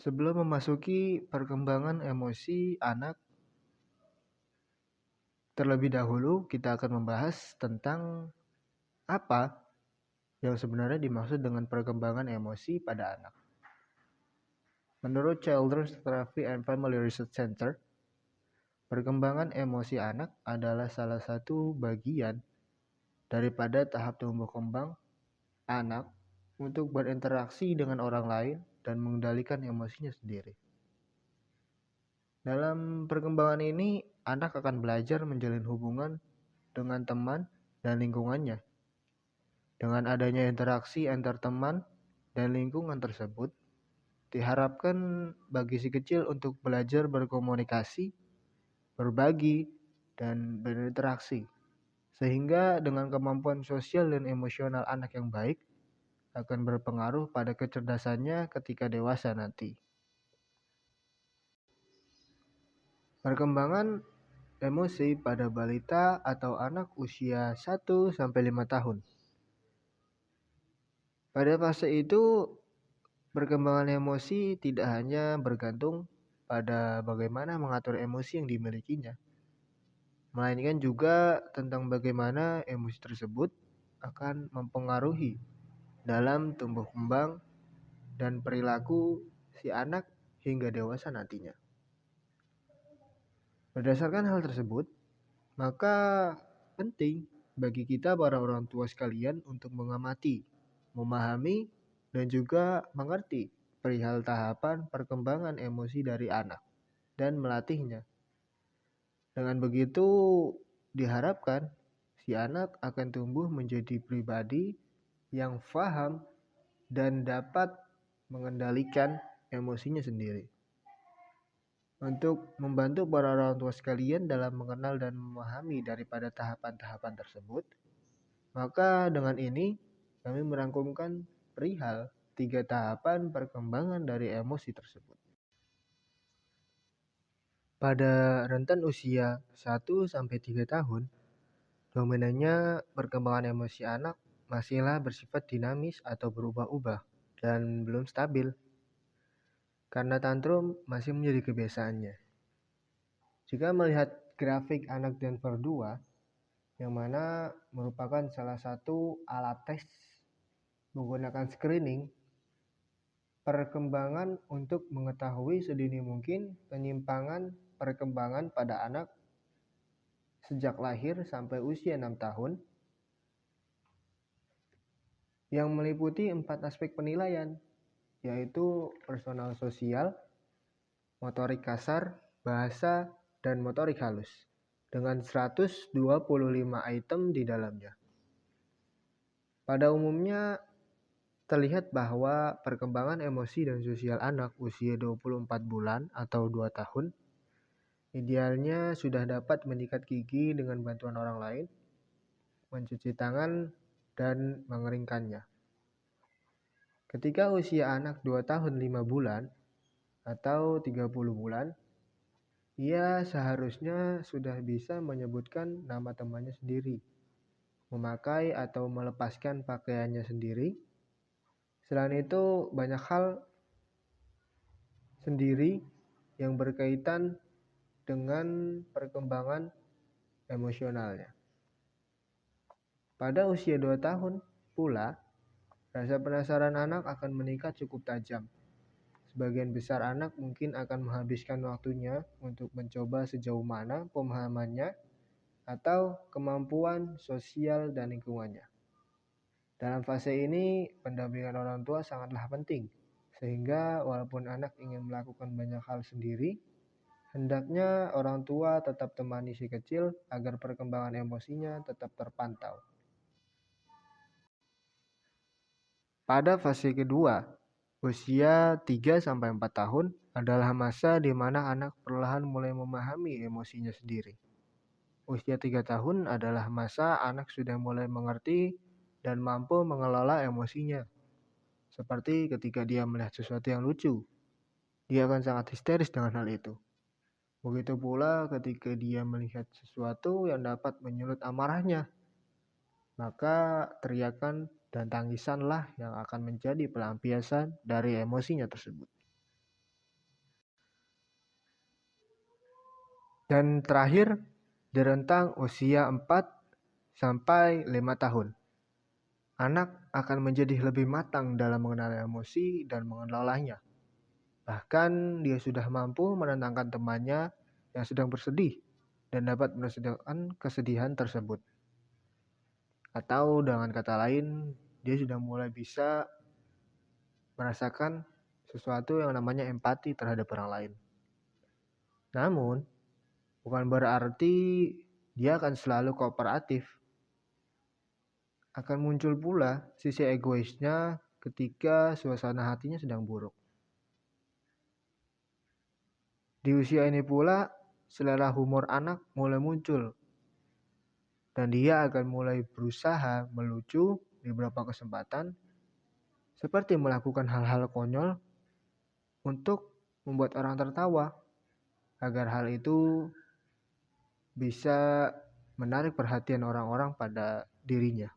Sebelum memasuki perkembangan emosi anak, terlebih dahulu kita akan membahas tentang apa yang sebenarnya dimaksud dengan perkembangan emosi pada anak. Menurut Children's Therapy and Family Research Center, perkembangan emosi anak adalah salah satu bagian daripada tahap tumbuh kembang anak untuk berinteraksi dengan orang lain dan mengendalikan emosinya sendiri. Dalam perkembangan ini, anak akan belajar menjalin hubungan dengan teman dan lingkungannya. Dengan adanya interaksi antar teman dan lingkungan tersebut, diharapkan bagi si kecil untuk belajar berkomunikasi, berbagi, dan berinteraksi. Sehingga dengan kemampuan sosial dan emosional anak yang baik, akan berpengaruh pada kecerdasannya ketika dewasa nanti. Perkembangan emosi pada balita atau anak usia 1-5 tahun. Pada fase itu, perkembangan emosi tidak hanya bergantung pada bagaimana mengatur emosi yang dimilikinya, melainkan juga tentang bagaimana emosi tersebut akan mempengaruhi dalam tumbuh kembang dan perilaku si anak hingga dewasa nantinya. Berdasarkan hal tersebut, maka penting bagi kita para orang tua sekalian untuk mengamati, memahami, dan juga mengerti perihal tahapan perkembangan emosi dari anak dan melatihnya. Dengan begitu, diharapkan si anak akan tumbuh menjadi pribadi yang paham dan dapat mengendalikan emosinya sendiri. Untuk membantu para orang tua sekalian dalam mengenal dan memahami daripada tahapan-tahapan tersebut, maka dengan ini kami merangkumkan perihal 3 tahapan perkembangan dari emosi tersebut. Pada rentan usia 1-3 tahun, dominannya perkembangan emosi anak masihlah bersifat dinamis atau berubah-ubah dan belum stabil, karena tantrum masih menjadi kebiasaannya. Jika melihat grafik anak Denver 2, yang mana merupakan salah satu alat tes menggunakan screening perkembangan untuk mengetahui sedini mungkin penyimpangan perkembangan pada anak sejak lahir sampai usia 6 tahun yang meliputi 4 aspek penilaian, yaitu personal sosial, motorik kasar, bahasa, dan motorik halus, dengan 125 item di dalamnya. Pada umumnya, terlihat bahwa perkembangan emosi dan sosial anak usia 24 bulan atau 2 tahun idealnya sudah dapat menyikat gigi dengan bantuan orang lain, mencuci tangan, dan mengeringkannya. Ketika usia anak 2 tahun 5 bulan atau 30 bulan, ia seharusnya sudah bisa menyebutkan nama temannya sendiri, memakai atau melepaskan pakaiannya sendiri. Selain itu, banyak hal sendiri yang berkaitan dengan perkembangan emosionalnya. Pada usia 2 tahun pula, rasa penasaran anak akan meningkat cukup tajam. Sebagian besar anak mungkin akan menghabiskan waktunya untuk mencoba sejauh mana pemahamannya atau kemampuan sosial dan lingkungannya. Dalam fase ini, pendampingan orang tua sangatlah penting, sehingga walaupun anak ingin melakukan banyak hal sendiri, hendaknya orang tua tetap temani si kecil agar perkembangan emosinya tetap terpantau. Pada fase kedua, usia 3-4 tahun adalah masa di mana anak perlahan mulai memahami emosinya sendiri. Usia 3 tahun adalah masa anak sudah mulai mengerti dan mampu mengelola emosinya. Seperti ketika dia melihat sesuatu yang lucu, dia akan sangat histeris dengan hal itu. Begitu pula ketika dia melihat sesuatu yang dapat menyulut amarahnya, maka teriakan dan tangisanlah yang akan menjadi pelampiasan dari emosinya tersebut. Dan terakhir, di rentang usia 4 sampai 5 tahun. Anak akan menjadi lebih matang dalam mengenali emosi dan mengelolanya. Bahkan dia sudah mampu menenangkan temannya yang sedang bersedih dan dapat merasakan kesedihan tersebut. Atau dengan kata lain, dia sudah mulai bisa merasakan sesuatu yang namanya empati terhadap orang lain. Namun, bukan berarti dia akan selalu kooperatif. Akan muncul pula sisi egoisnya ketika suasana hatinya sedang buruk. Di usia ini pula, selera humor anak mulai muncul. Dan dia akan mulai berusaha melucu di beberapa kesempatan, seperti melakukan hal-hal konyol untuk membuat orang tertawa, agar hal itu bisa menarik perhatian orang-orang pada dirinya.